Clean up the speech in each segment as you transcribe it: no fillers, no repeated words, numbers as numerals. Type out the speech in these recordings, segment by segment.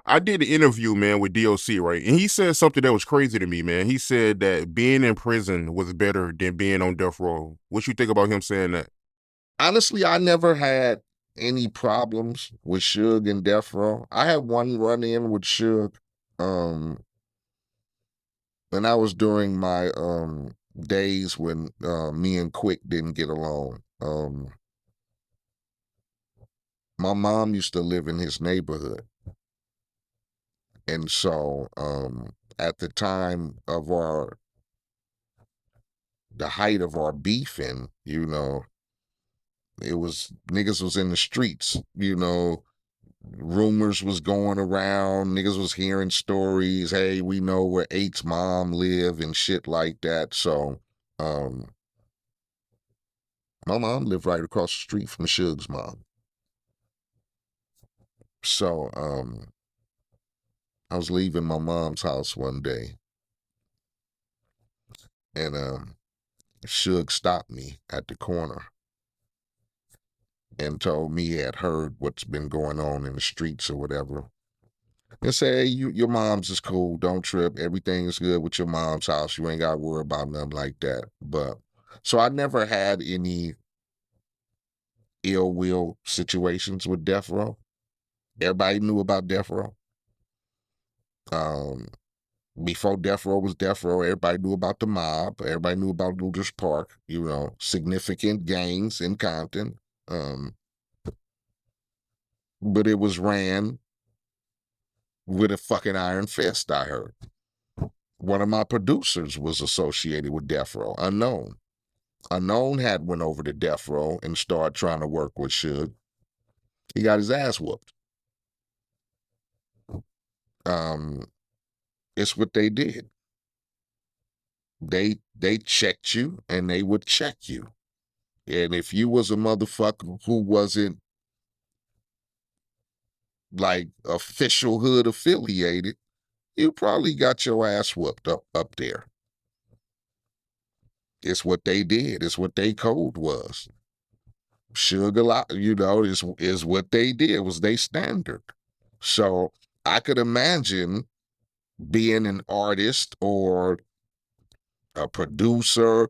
I did an interview, man, with DOC, right? And he said something that was crazy to me, man. He said that being in prison was better than being on death row. What you think about him saying that? Honestly, I never had any problems with Suge and Death Row. I had one run in with Suge, um, and that was during my days when me and Quick didn't get along. My mom used to live in his neighborhood, and so at the time of the height of our beefing, it was niggas was in the streets, rumors was going around, niggas was hearing stories, hey, we know where Eiht's mom live and shit like that. So um my mom lived right across the street from Suge's mom. So I was leaving my mom's house one day, and Suge stopped me at the corner and told me he had heard what's been going on in the streets or whatever. And say, hey, your mom's is cool. Don't trip. Everything is good with your mom's house. You ain't got to worry about nothing like that. But so I never had any ill will situations with Death Row. Everybody knew about Death Row. Um, Before Death Row was Death Row, everybody knew about the mob. Everybody knew about Luther's Park. Significant gangs in Compton. Um, but it was ran with a fucking iron fist. I heard one of my producers was associated with Death Row. Unknown. Unknown had went over to Death Row and started trying to work with Suge. He got his ass whooped. Um, it's what they did. They checked you and they would check you. And if you was a motherfucker who wasn't like official hood affiliated, you probably got your ass whooped up there. It's what they did. It's what they code was. Sugar, is what they did, was they standard. So I could imagine being an artist or a producer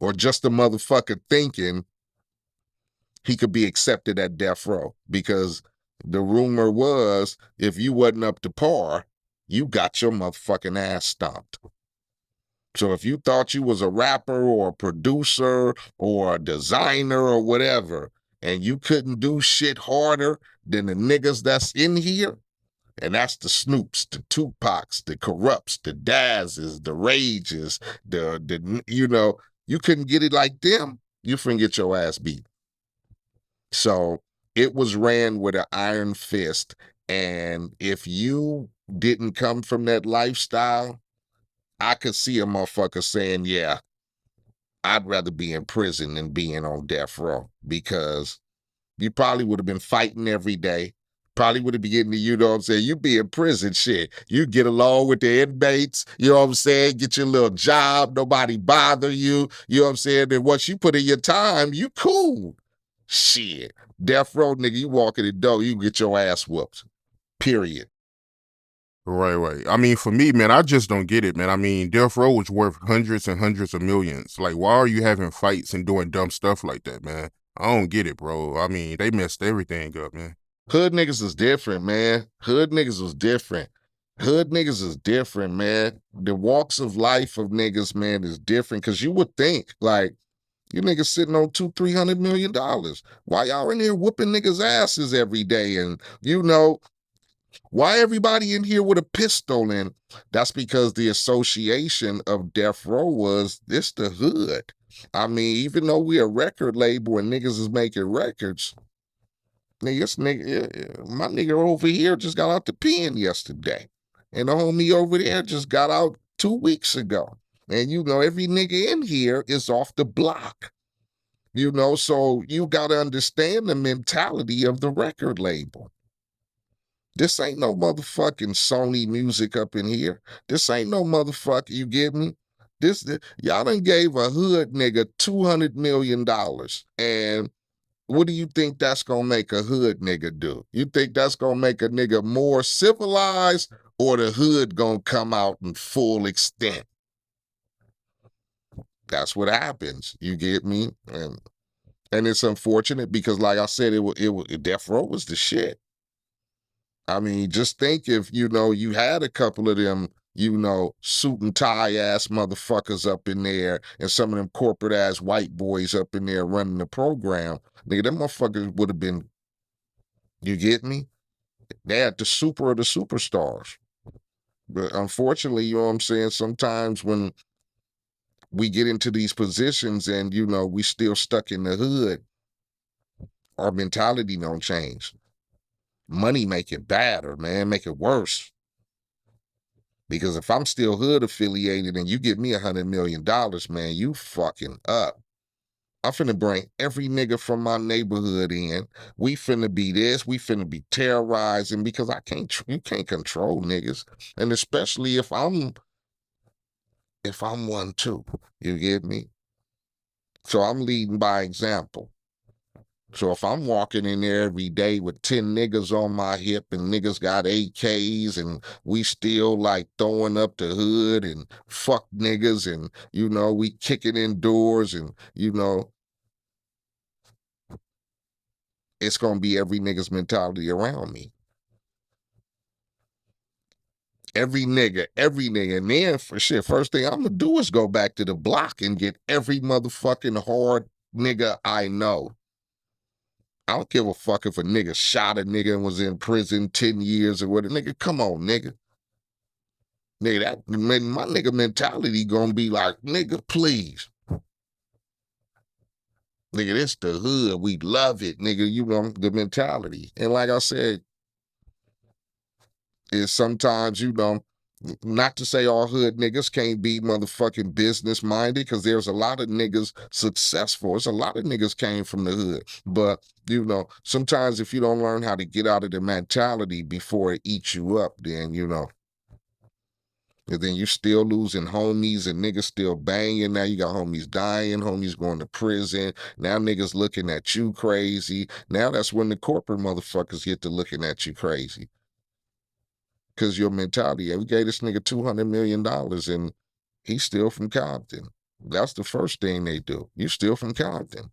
or just a motherfucker thinking he could be accepted at death row, because the rumor was if you wasn't up to par, you got your motherfucking ass stomped. So if you thought you was a rapper or a producer or a designer or whatever, and you couldn't do shit harder than the niggas that's in here, and that's the Snoops, the Tupacs, the Corrupts, the Dazzes, the Rages, you couldn't get it like them, you finna get your ass beat. So it was ran with an iron fist. And if you didn't come from that lifestyle, I could see a motherfucker saying, yeah, I'd rather be in prison than being on death row, because you probably would have been fighting every day. Probably would have been getting to, you know what I'm saying? You be in prison, shit. You get along with the inmates, you know what I'm saying? Get your little job, nobody bother you, you know what I'm saying? And once you put in your time, you cool. Shit. Death row, nigga, you walk in the door, you get your ass whooped. Period. Right, right. I mean, for me, man, I just don't get it, man. I mean, death row is worth hundreds and hundreds of millions. Like, why are you having fights and doing dumb stuff like that, man? I don't get it, bro. I mean, they messed everything up, man. Hood niggas is different, man. Hood niggas was different. Hood niggas is different, man. The walks of life of niggas, man, is different. Cause you would think, like, you niggas sitting on $200-300 million. Why y'all in here whooping niggas' asses every day? And why everybody in here with a pistol? And that's because the association of death row was this the hood. I mean, even though we a record label and niggas is making records, my nigga over here just got out the pen yesterday. And the homie over there just got out 2 weeks ago. And every nigga in here is off the block. So you gotta understand the mentality of the record label. This ain't no motherfucking Sony music up in here. This ain't no motherfucker, you get me? Y'all done gave a hood nigga $200 million. And what do you think that's gonna make a hood nigga do? You think that's gonna make a nigga more civilized, or the hood gonna come out in full extent? That's what happens. You get me? And it's unfortunate because, like I said, death row was the shit. I mean, just think if you had a couple of them, suit and tie ass motherfuckers up in there, and some of them corporate ass white boys up in there running the program. Nigga, them motherfuckers would have been. You get me? They had the super of the superstars. But unfortunately, you know what I'm saying? Sometimes when we get into these positions and we still stuck in the hood, our mentality don't change. Money make it badder, man, make it worse. Because if I'm still hood affiliated and you give me $100 million, man, you fucking up. I'm finna bring every nigga from my neighborhood in. We finna be this. We finna be terrorizing because you can't control niggas, and especially if I'm one too. You get me? So I'm leading by example. So if I'm walking in there every day with 10 niggas on my hip and niggas got AKs and we still like throwing up the hood and fuck niggas and, we kicking in doors and, it's going to be every nigga's mentality around me. Every nigga. And then for shit, first thing I'm going to do is go back to the block and get every motherfucking hard nigga I know. I don't give a fuck if a nigga shot a nigga and was in prison 10 years or whatever. Nigga, come on, nigga. Nigga, my nigga mentality gonna be like, nigga, please. Nigga, this the hood. We love it, nigga. The mentality. And like I said, is sometimes, not to say all hood niggas can't be motherfucking business minded, because there's a lot of niggas successful. There's a lot of niggas came from the hood. But, sometimes if you don't learn how to get out of the mentality before it eats you up, then, and then you still losing homies and niggas still banging. Now you got homies dying, homies going to prison. Now niggas looking at you crazy. Now that's when the corporate motherfuckers get to looking at you crazy. Because your mentality, we gave this nigga $200 million and he's still from Compton. That's the first thing they do. You still from Compton.